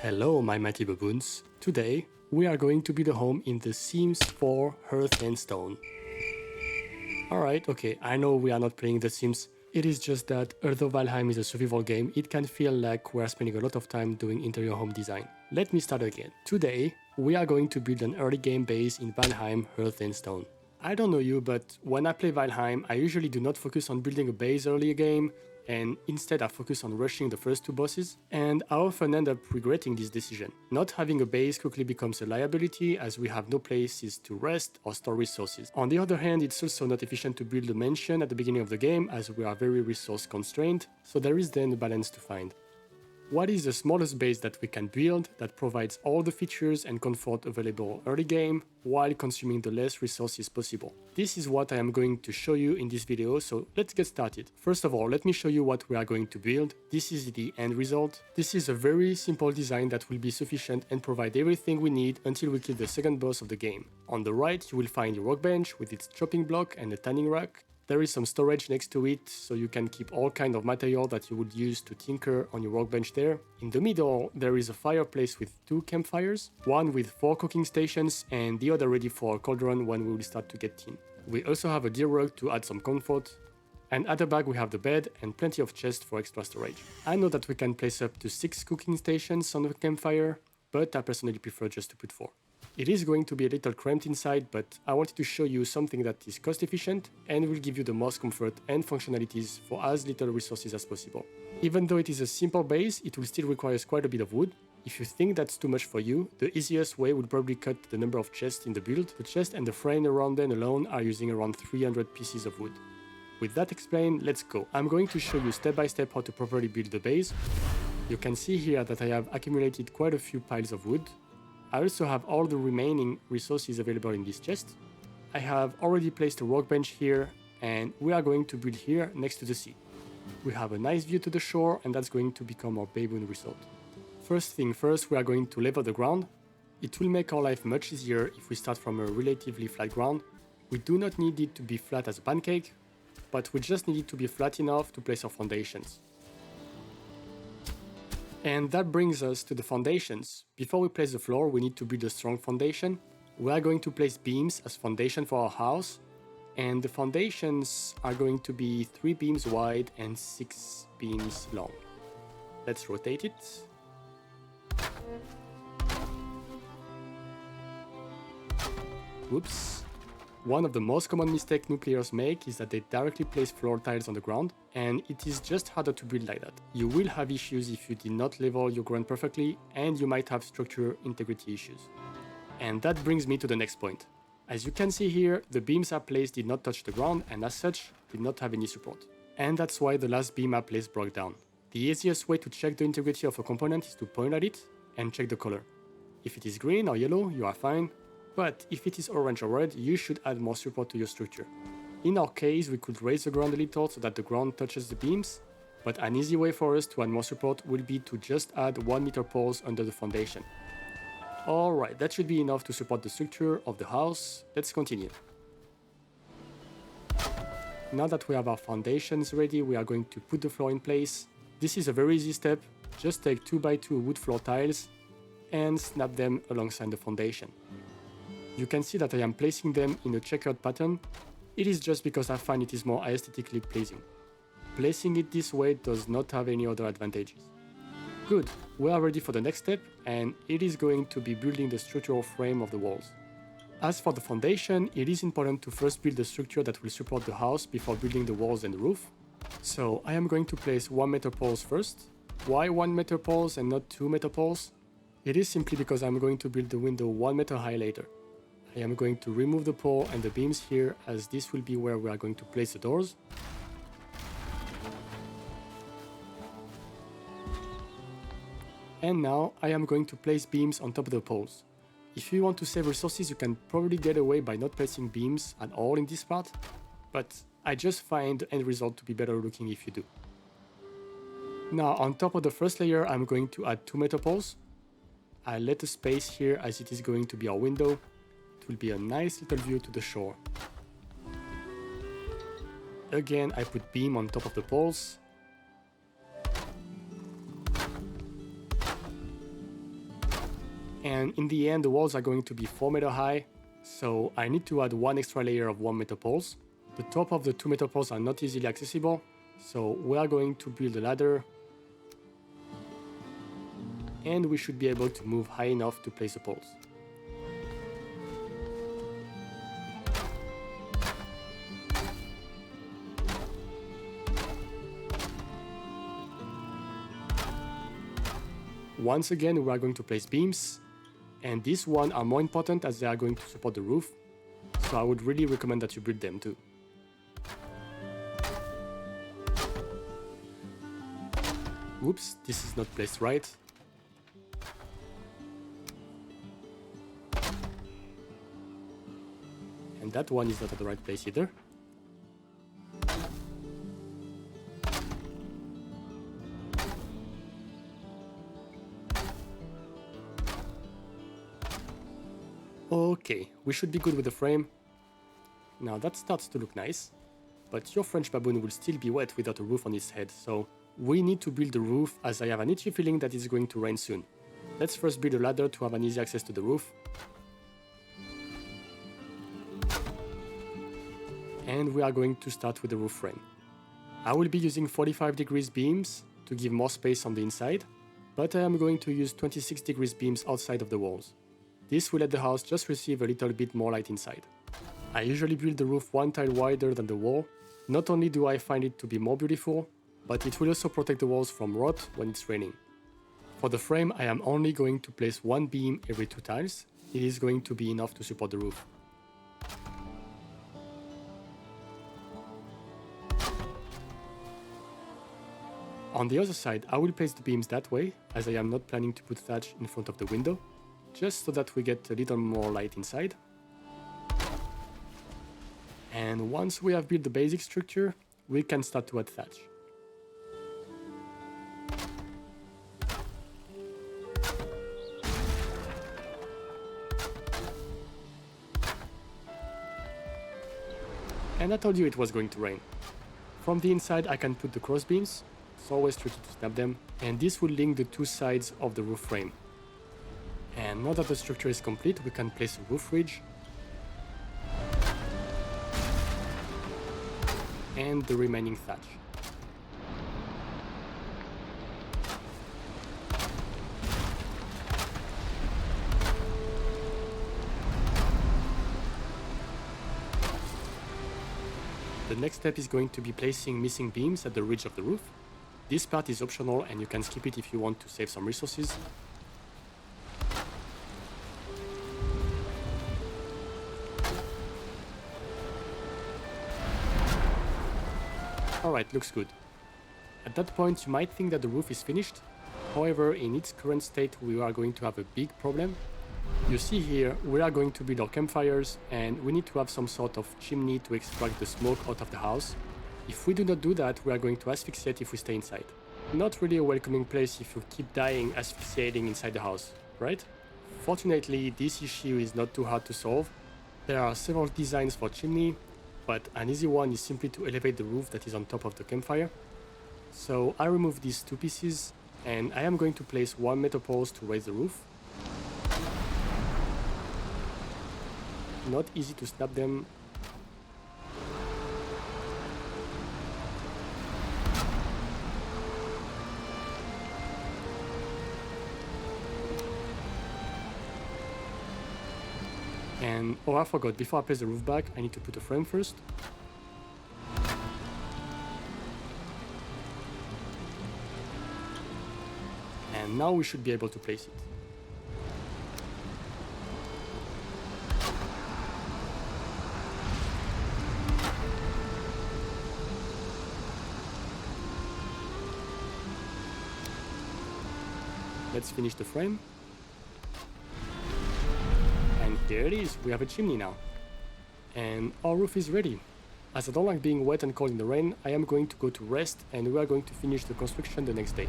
Hello my mighty baboons. Today we are going to build a home in The Sims 4 Earth and Stone. Alright, okay, I know we are not playing The Sims. It is just that although Valheim is a survival game, it can feel like we are spending a lot of time doing interior home design. Let me start again. Today we are going to build an early game base in Valheim Earth and Stone. I don't know you, but when I play Valheim, I usually do not focus on building a base early game, and instead I focus on rushing the first two bosses, and I often end up regretting this decision. Not having a base quickly becomes a liability as we have no places to rest or store resources. On the other hand, it's also not efficient to build a mansion at the beginning of the game as we are very resource constrained, so there is then a balance to find. What is the smallest base that we can build that provides all the features and comfort available early game while consuming the less resources possible? This is what I am going to show you in this video, so let's get started. First of all, let me show you what we are going to build. This is the end result. This is a very simple design that will be sufficient and provide everything we need until we kill the second boss of the game. On the right, you will find your workbench with its chopping block and a tanning rack. There is some storage next to it, so you can keep all kind of material that you would use to tinker on your workbench there. In the middle, there is a fireplace with two campfires, one with 4 cooking stations and the other ready for a cauldron when we will start to get tin. We also have a deer rug to add some comfort, and at the back we have the bed and plenty of chests for extra storage. I know that we can place up to 6 cooking stations on the campfire, but I personally prefer just to put 4. It is going to be a little cramped inside, but I wanted to show you something that is cost efficient and will give you the most comfort and functionalities for as little resources as possible. Even though it is a simple base, it will still require quite a bit of wood. If you think that's too much for you, the easiest way would probably cut the number of chests in the build. The chest and the frame around them alone are using around 300 pieces of wood. With that explained, let's go. I'm going to show you step by step how to properly build the base. You can see here that I have accumulated quite a few piles of wood. I also have all the remaining resources available in this chest. I have already placed a workbench here, and we are going to build here next to the sea. We have a nice view to the shore, and that's going to become our Baboon resort. First thing first, we are going to level the ground. It will make our life much easier if we start from a relatively flat ground. We do not need it to be flat as a pancake, but we just need it to be flat enough to place our foundations. And that brings us to the foundations. Before we place the floor, we need to build a strong foundation. We are going to place beams as foundation for our house, and the foundations are going to be 3 beams wide and 6 beams long. Let's rotate it. Whoops. One of the most common mistakes new players make is that they directly place floor tiles on the ground, and it is just harder to build like that. You will have issues if you did not level your ground perfectly, and you might have structure integrity issues. And that brings me to the next point. As you can see here, the beams I placed did not touch the ground, and as such, did not have any support. And that's why the last beam I placed broke down. The easiest way to check the integrity of a component is to point at it and check the color. If it is green or yellow, you are fine. But if it is orange or red, you should add more support to your structure. In our case, we could raise the ground a little so that the ground touches the beams, but an easy way for us to add more support will be to just add 1 meter poles under the foundation. Alright, that should be enough to support the structure of the house. Let's continue. Now that we have our foundations ready, we are going to put the floor in place. This is a very easy step. Just take 2x2 wood floor tiles and snap them alongside the foundation. You can see that I am placing them in a checkered pattern. It is just because I find it is more aesthetically pleasing. Placing it this way does not have any other advantages. Good, we are ready for the next step, and it is going to be building the structural frame of the walls. As for the foundation, it is important to first build the structure that will support the house before building the walls and the roof. So I am going to place 1 meter poles first. Why 1 meter poles and not 2 meter poles? It is simply because I am going to build the window 1 meter high later. I am going to remove the pole and the beams here, as this will be where we are going to place the doors. And now I am going to place beams on top of the poles. If you want to save resources, you can probably get away by not placing beams at all in this part, but I just find the end result to be better looking if you do. Now on top of the first layer, I'm going to add 2 meter poles. I let a space here as it is going to be our window. It will be a nice little view to the shore. Again, I put beam on top of the poles. And in the end, the walls are going to be 4 meters high, so I need to add one extra layer of 1 meter poles. The top of the 2 meter poles are not easily accessible, so we are going to build a ladder, and we should be able to move high enough to place the poles. Once again, we are going to place beams, and these ones are more important as they are going to support the roof, so I would really recommend that you build them too. Oops, this is not placed right. And that one is not at the right place either. Okay, we should be good with the frame. Now that starts to look nice, but your French baboon will still be wet without a roof on its head, so we need to build the roof as I have an itchy feeling that it's going to rain soon. Let's first build a ladder to have an easy access to the roof. And we are going to start with the roof frame. I will be using 45 degrees beams to give more space on the inside, but I am going to use 26 degrees beams outside of the walls. This will let the house just receive a little bit more light inside. I usually build the roof one tile wider than the wall. Not only do I find it to be more beautiful, but it will also protect the walls from rot when it's raining. For the frame, I am only going to place one beam every 2 tiles. It is going to be enough to support the roof. On the other side, I will place the beams that way, as I am not planning to put thatch in front of the window, just so that we get a little more light inside. And once we have built the basic structure, we can start to add thatch. And I told you it was going to rain. From the inside I can put the cross beams, it's always tricky to snap them, and this will link the 2 sides of the roof frame. And now that the structure is complete, we can place a roof ridge and the remaining thatch. The next step is going to be placing missing beams at the ridge of the roof. This part is optional and you can skip it if you want to save some resources. Alright, looks good. At that point you might think that the roof is finished. However, in its current state we are going to have a big problem. You see here, we are going to build our campfires and we need to have some sort of chimney to extract the smoke out of the house. If we do not do that, we are going to asphyxiate if we stay inside. Not really a welcoming place if you keep dying asphyxiating inside the house, right? Fortunately, this issue is not too hard to solve. There are several designs for chimney, but an easy one is simply to elevate the roof that is on top of the campfire. So I remove these 2 pieces and I am going to place 1 metal post to raise the roof. Not easy to snap them. And, oh, I forgot, before I place the roof back, I need to put a frame first. And now we should be able to place it. Let's finish the frame. And there it is, we have a chimney now. And our roof is ready. As I don't like being wet and cold in the rain, I am going to go to rest and we are going to finish the construction the next day.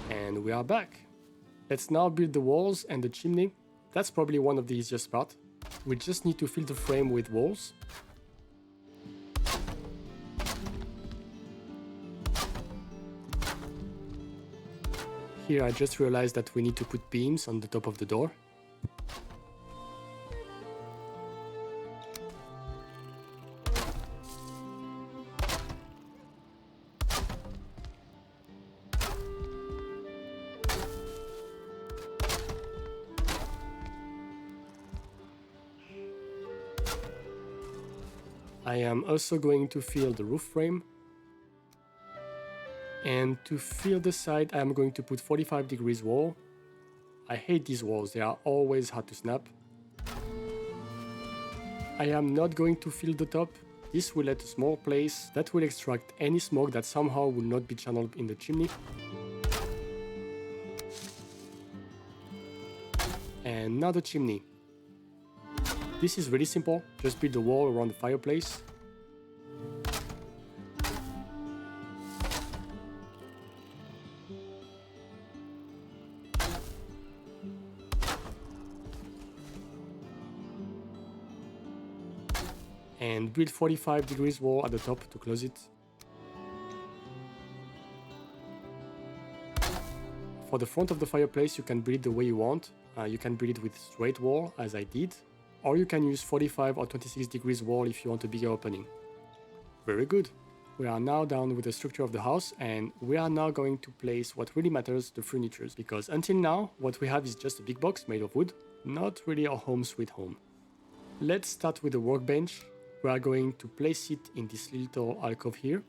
And we are back. Let's now build the walls and the chimney. That's probably one of the easiest parts. We just need to fill the frame with walls. Here I just realized that we need to put beams on the top of the door. I am also going to fill the roof frame. And to fill the side, I am going to put 45 degrees wall. I hate these walls, they are always hard to snap. I am not going to fill the top. This will let a small place that will extract any smoke that somehow will not be channeled in the chimney. And now the chimney. This is really simple, just build a wall around the fireplace. And build 45 degrees wall at the top to close it. For the front of the fireplace, you can build it the way you want. You can build it with straight wall, as I did. Or you can use 45 or 26 degrees wall if you want a bigger opening. Very good. We are now done with the structure of the house, and we are now going to place what really matters, the furniture. Because until now, what we have is just a big box made of wood, not really our home sweet home. Let's start with the workbench. We are going to place it in this little alcove here.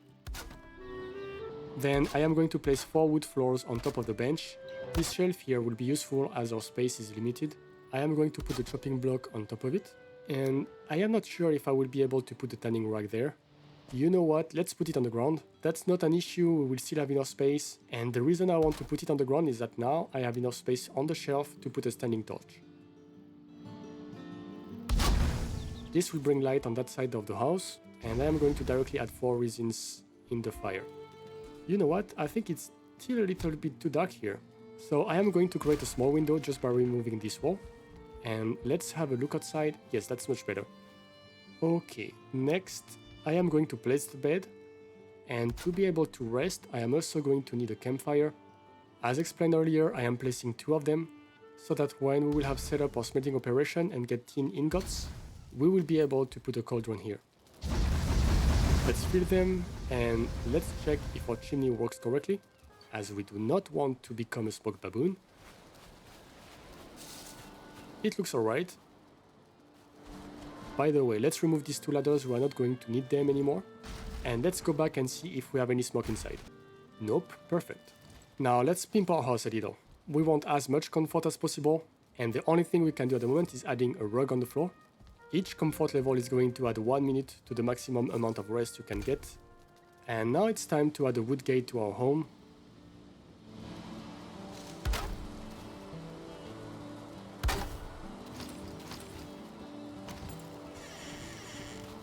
Then I am going to place 4 wood floors on top of the bench. This shelf here will be useful as our space is limited. I am going to put the chopping block on top of it. And I am not sure if I will be able to put the tanning rack there. You know what, let's put it on the ground. That's not an issue, we will still have enough space. And the reason I want to put it on the ground is that now I have enough space on the shelf to put a standing torch. This will bring light on that side of the house, and I am going to directly add 4 resins in the fire. You know what, I think it's still a little bit too dark here. So I am going to create a small window just by removing this wall. And let's have a look outside. Yes, that's much better. Okay, next I am going to place the bed. And to be able to rest, I am also going to need a campfire. As explained earlier, I am placing 2 of them, so that when we will have set up our smelting operation and get tin ingots, we will be able to put a cauldron here. Let's fill them, and let's check if our chimney works correctly, as we do not want to become a smoke baboon. It looks alright. By the way, let's remove these 2 ladders, we are not going to need them anymore. And let's go back and see if we have any smoke inside. Nope, perfect. Now let's pimp our house a little. We want as much comfort as possible, and the only thing we can do at the moment is adding a rug on the floor. Each comfort level is going to add 1 minute to the maximum amount of rest you can get. And now it's time to add a wood gate to our home.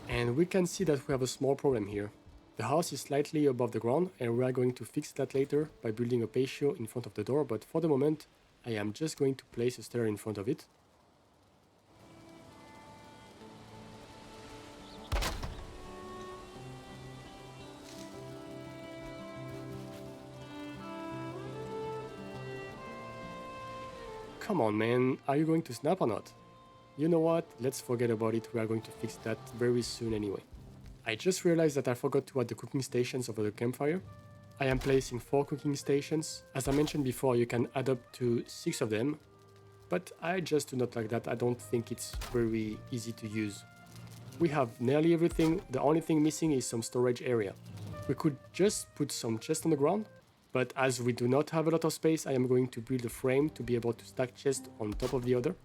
And we can see that we have a small problem here. The house is slightly above the ground, and we are going to fix that later by building a patio in front of the door, but for the moment I am just going to place a stair in front of it. Come on man, are you going to snap or not? You know what, let's forget about it, we are going to fix that very soon anyway. I just realized that I forgot to add the cooking stations over the campfire. I am placing 4 cooking stations. As I mentioned before, you can add up to 6 of them, but I just do not like that, I don't think it's very easy to use. We have nearly everything, the only thing missing is some storage area. We could just put some chests on the ground, but as we do not have a lot of space, I am going to build a frame to be able to stack chests on top of the other.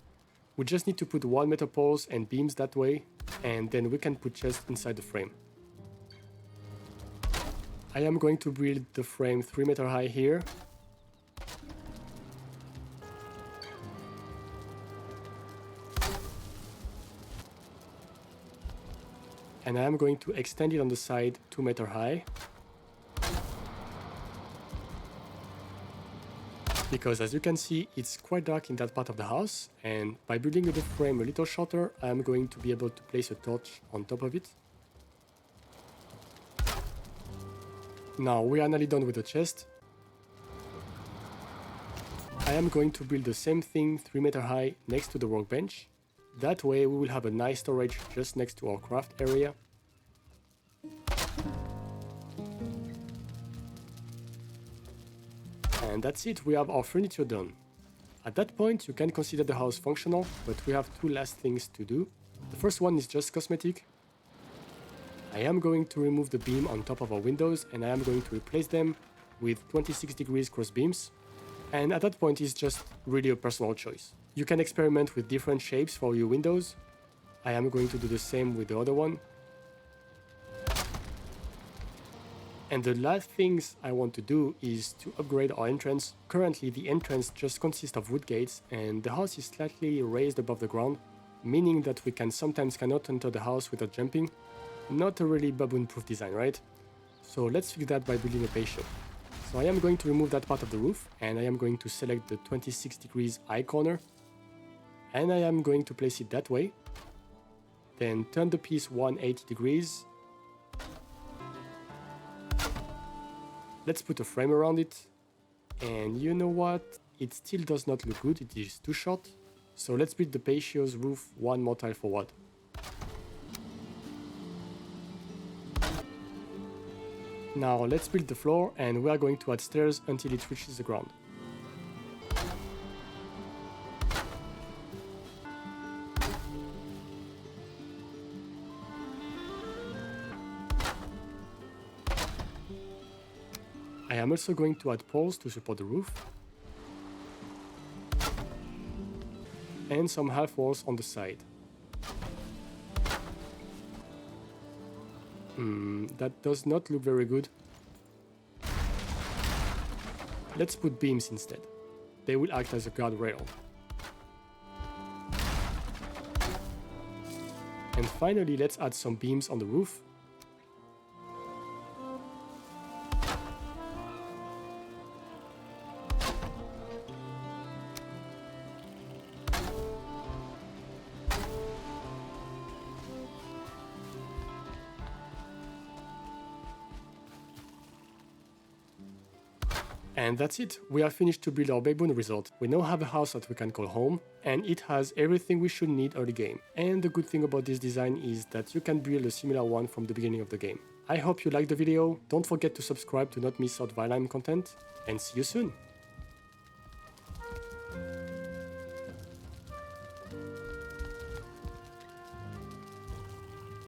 We just need to put wall metal poles and beams that way, and then we can put chests inside the frame. I am going to build the frame 3 meters high here. And I am going to extend it on the side 2 meters high. Because as you can see, it's quite dark in that part of the house, and by building the frame a little shorter, I am going to be able to place a torch on top of it. Now we are nearly done with the chest. I am going to build the same thing 3 meter high next to the workbench. That way we will have a nice storage just next to our craft area. And that's it, we have our furniture done. At that point you can consider the house functional, but we have 2 last things to do. The first one is just cosmetic. I am going to remove the beam on top of our windows and I am going to replace them with 26 degrees cross beams. And at that point it's just really a personal choice. You can experiment with different shapes for your windows. I am going to do the same with the other one. And the last things I want to do is to upgrade our entrance. Currently the entrance just consists of wood gates and the house is slightly raised above the ground, meaning that we can sometimes cannot enter the house without jumping. Not a really baboon-proof design, right? So let's fix that by building a patio. So I am going to remove that part of the roof and I am going to select the 26 degrees eye corner. And I am going to place it that way. Then turn the piece 180 degrees. Let's put a frame around it. And you know what? It still does not look good, it is too short. So let's build the patio's roof 1 more tile forward. Now let's build the floor and we are going to add stairs until it reaches the ground. I am also going to add poles to support the roof. And some half walls on the side. That does not look very good. Let's put beams instead. They will act as a guardrail. And finally, let's add some beams on the roof. And that's it, we are finished to build our Baboon resort. We now have a house that we can call home, and it has everything we should need early game. And the good thing about this design is that you can build a similar one from the beginning of the game. I hope you liked the video, don't forget to subscribe to not miss out Valheim content, and see you soon!